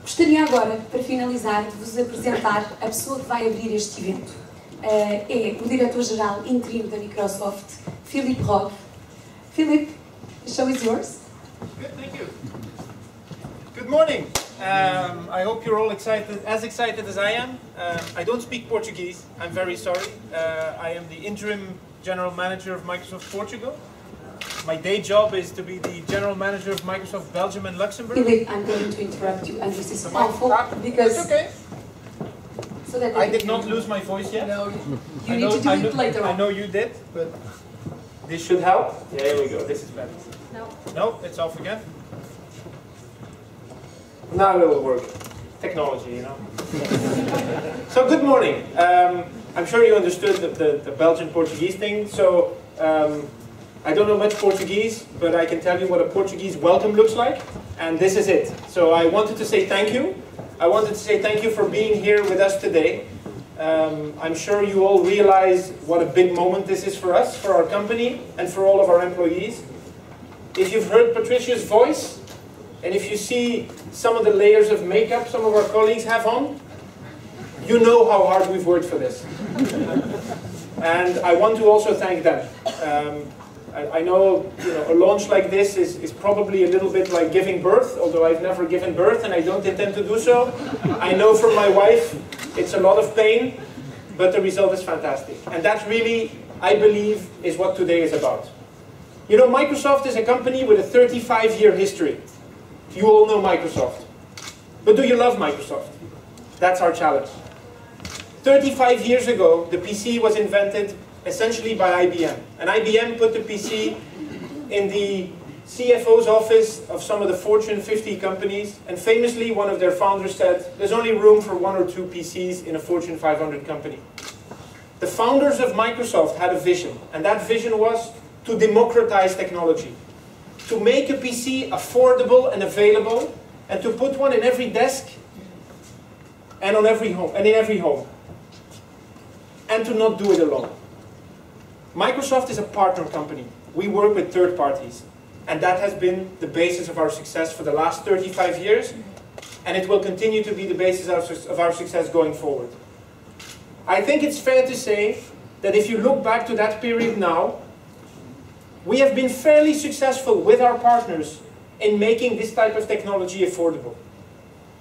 Gostaria agora, para finalizar, de vos apresentar a pessoa que vai abrir este evento. É o diretor-geral interino da Microsoft, Philippe Rogge. Philippe, the show is yours. Good, thank you. Good morning. I hope you're all excited as I am. I don't speak Portuguese, I'm very sorry. I am the interim general manager of Microsoft Portugal. My day job is to be the general manager of Microsoft Belgium and Luxembourg. Philippe, I'm going to interrupt you, and this is awful because... It's okay. So that I did not lose my voice yet. No, you need to do it later on. I know you did, but this should help. Yeah, here we go, this is better. No. No, it's off again. Now it will work. Technology, you know. So good morning. I'm sure you understood the Belgian-Portuguese thing. So I don't know much Portuguese, but I can tell you what a Portuguese welcome looks like. And this is it. So I wanted to say thank you. I wanted to say thank you for being here with us today. I'm sure you all realize what a big moment this is for us, for our company, and for all of our employees. If you've heard Patricia's voice, and if you see some of the layers of makeup some of our colleagues have on, you know how hard we've worked for this. And I want to also thank them. I know, a launch like this is probably a little bit like giving birth, although I've never given birth and I don't intend to do so. I know from my wife it's a lot of pain, but the result is fantastic. And that really, I believe, is what today is about. Microsoft is a company with a 35-year history. You all know Microsoft. But do you love Microsoft? That's our challenge. 35 years ago, the PC was invented essentially by IBM. And IBM put the PC in the CFO's office of some of the Fortune 50 companies. And famously, one of their founders said, there's only room for 1 or 2 PCs in a Fortune 500 company. The founders of Microsoft had a vision. And that vision was to democratize technology. To make a PC affordable and available, and to put one in every desk and on every home, and in every home. And to not do it alone. Microsoft is a partner company. We work with third parties. And that has been the basis of our success for the last 35 years. And it will continue to be the basis of our success going forward. I think it's fair to say that if you look back to that period now, we have been fairly successful with our partners in making this type of technology affordable.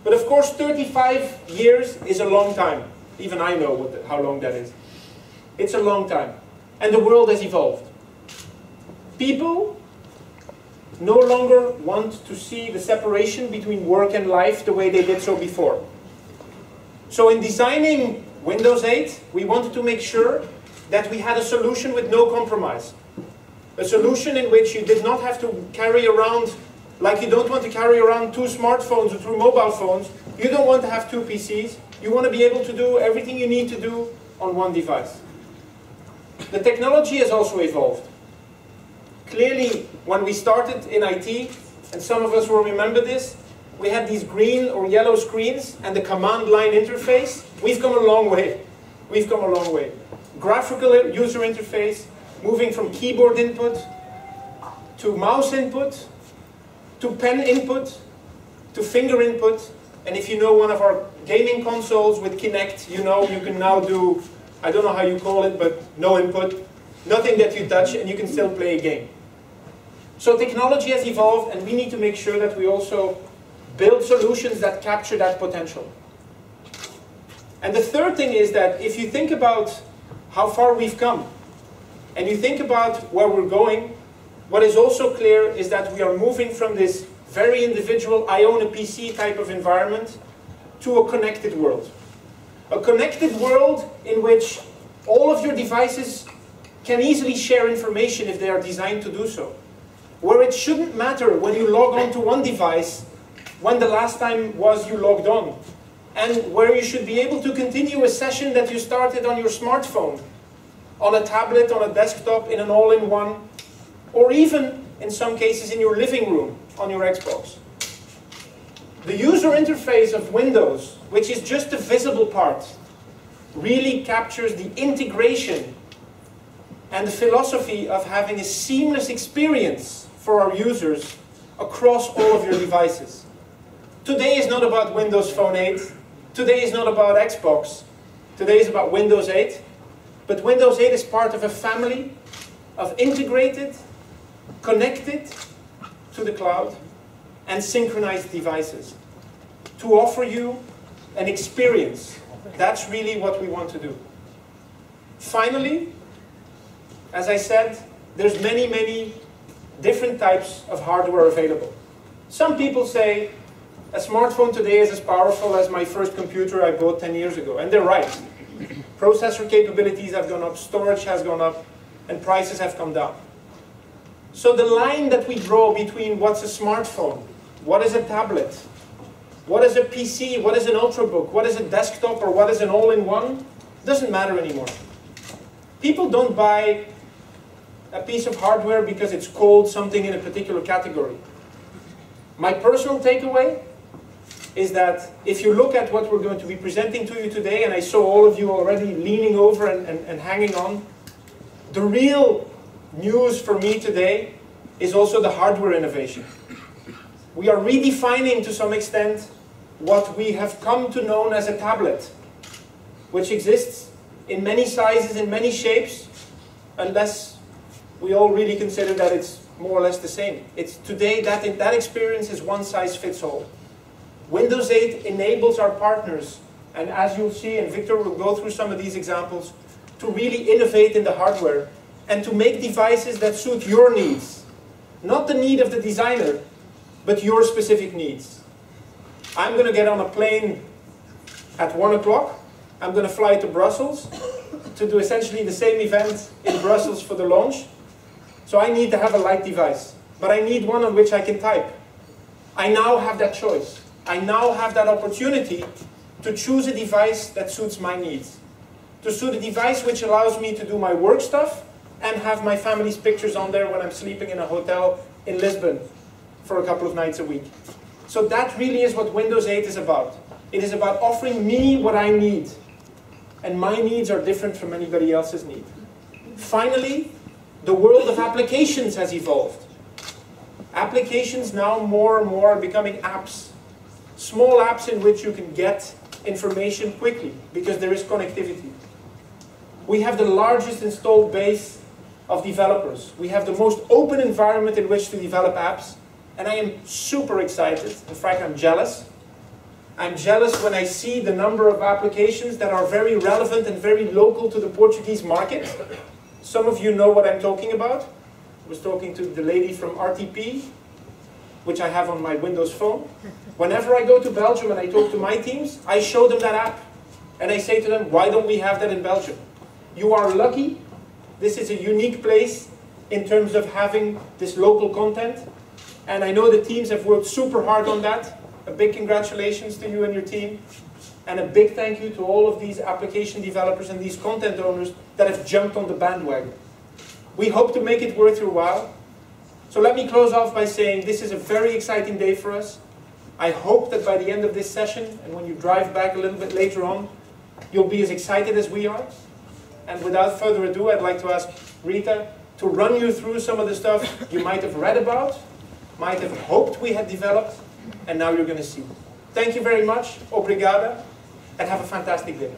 But of course, 35 years is a long time. Even I know how long that is. It's a long time. And the world has evolved. People no longer want to see the separation between work and life the way they did so before. So in designing Windows 8, we wanted to make sure that we had a solution with no compromise. A solution in which you did not have to carry around, like you don't want to carry around 2 smartphones or 2 mobile phones. You don't want to have 2 PCs. You want to be able to do everything you need to do on one device. The technology has also evolved. Clearly, when we started in IT, and some of us will remember this, we had these green or yellow screens and the command line interface. We've come a long way. We've come a long way. Graphical user interface, moving from keyboard input, to mouse input, to pen input, to finger input. And if you know one of our gaming consoles with Kinect, you know you can now do, I don't know how you call it, but no input, nothing that you touch, and you can still play a game. So technology has evolved, and we need to make sure that we also build solutions that capture that potential. And the third thing is that if you think about how far we've come, and you think about where we're going, what is also clear is that we are moving from this very individual, I own a PC type of environment, to a connected world. A connected world in which all of your devices can easily share information if they are designed to do so. Where it shouldn't matter when you log on to one device, when the last time was you logged on. And where you should be able to continue a session that you started on your smartphone, on a tablet, on a desktop, in an all-in-one, or even, in some cases, in your living room, on your Xbox. The user interface of Windows, which is just the visible part, really captures the integration and the philosophy of having a seamless experience for our users across all of your devices. Today is not about Windows Phone 8. Today is not about Xbox. Today is about Windows 8. But Windows 8 is part of a family of integrated, connected to the cloud, and synchronized devices to offer you an experience. That's really what we want to do. Finally, as I said, there's many different types of hardware available. Some people say, a smartphone today is as powerful as my first computer I bought 10 years ago. And they're right. Processor capabilities have gone up, storage has gone up, and prices have come down. So the line that we draw between what's a smartphone, what is a tablet, what is a PC, what is an ultrabook, what is a desktop, or what is an all-in-one, doesn't matter anymore. People don't buy a piece of hardware because it's called something in a particular category. My personal takeaway is that if you look at what we're going to be presenting to you today, and I saw all of you already leaning over and hanging on, the real news for me today is also the hardware innovation. We are redefining to some extent what we have come to know as a tablet, which exists in many sizes, in many shapes, unless we all really consider that it's more or less the same. It's today that experience is one size fits all. Windows 8 enables our partners, and as you'll see, and Victor will go through some of these examples, to really innovate in the hardware and to make devices that suit your needs. Not the need of the designer, but your specific needs. I'm going to get on a plane at 1 o'clock. I'm going to fly to Brussels to do essentially the same event in Brussels for the launch. So I need to have a light device, but I need one on which I can type. I now have that choice. I now have that opportunity to choose a device that suits my needs. To suit a device which allows me to do my work stuff and have my family's pictures on there when I'm sleeping in a hotel in Lisbon for a couple of nights a week. So that really is what Windows 8 is about. It is about offering me what I need. And my needs are different from anybody else's need. Finally, the world of applications has evolved. Applications now more and more are becoming apps. Small apps in which you can get information quickly because there is connectivity. We have the largest installed base of developers. We have the most open environment in which to develop apps. And I am super excited. In fact, I'm jealous. I'm jealous when I see the number of applications that are very relevant and very local to the Portuguese market. Some of you know what I'm talking about. I was talking to the lady from RTP, which I have on my Windows phone. Whenever I go to Belgium and I talk to my teams, I show them that app. And I say to them, why don't we have that in Belgium? You are lucky. This is a unique place in terms of having this local content. And I know the teams have worked super hard on that. A big congratulations to you and your team. And a big thank you to all of these application developers and these content owners that have jumped on the bandwagon. We hope to make it worth your while. So let me close off by saying this is a very exciting day for us. I hope that by the end of this session, and when you drive back a little bit later on, you'll be as excited as we are. And without further ado, I'd like to ask Rita to run you through some of the stuff you might have read about, might have hoped we had developed, and now you're going to see. Thank you very much, obrigada, and have a fantastic day.